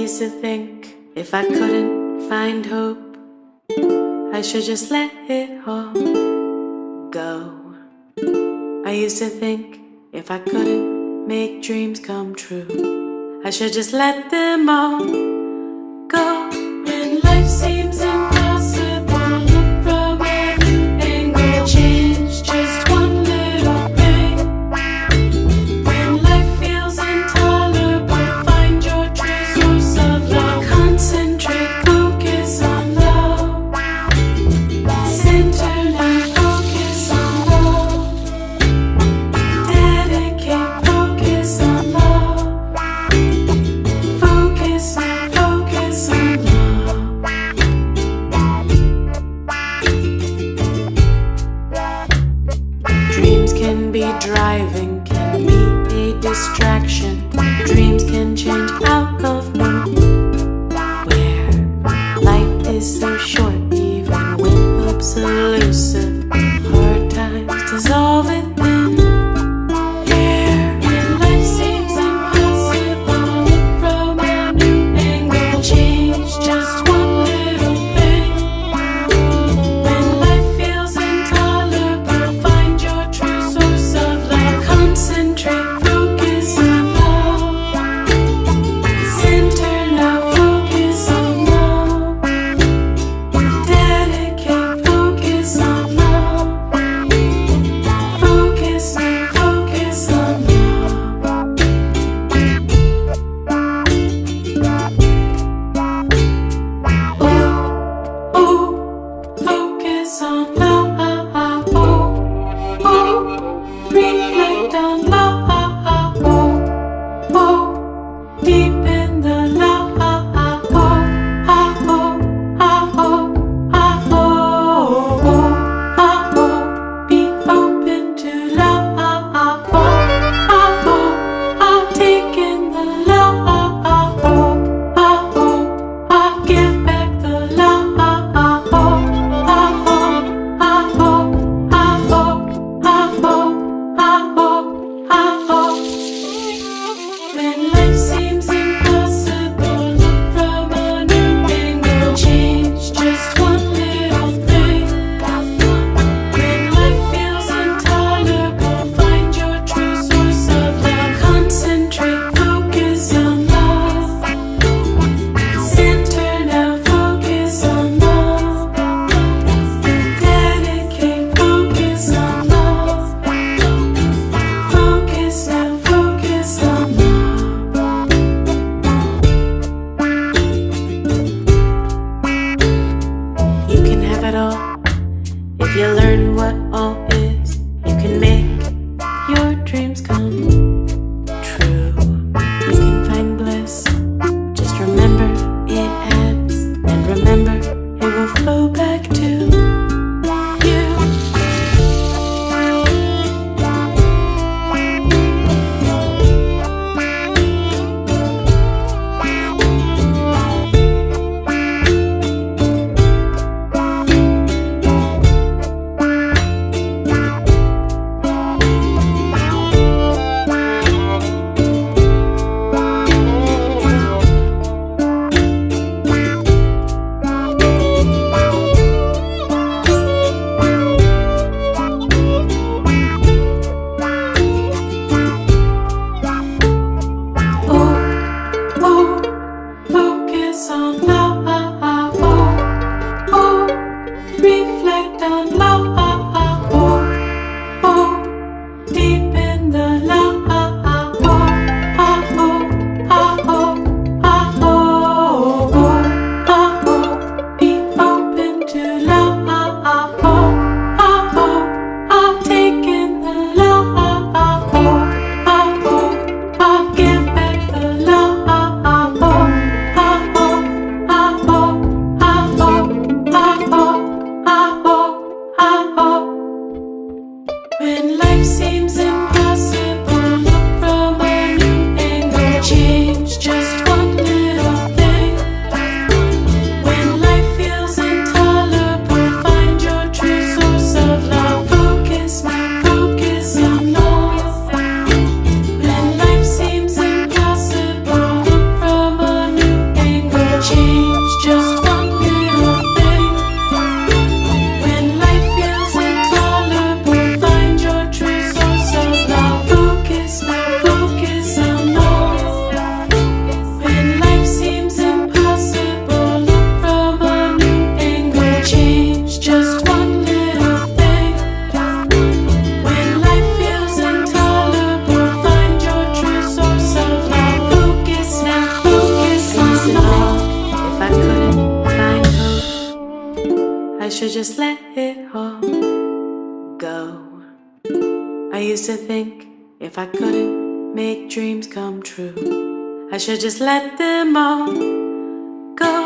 used to think if I couldn't find hope, I should just let it all go. I used to think if I couldn't make dreams come true, I should just let them all go. When life seems impossible, look from a new angle. Change just one little thing. When life feels intolerable, find your true source of love. Concentrate, focus on love. Center now, focus on love. Dedicate, focus on love. Focus now. should just let it all go. I used to think if I couldn't make dreams come true, I should just let them all go.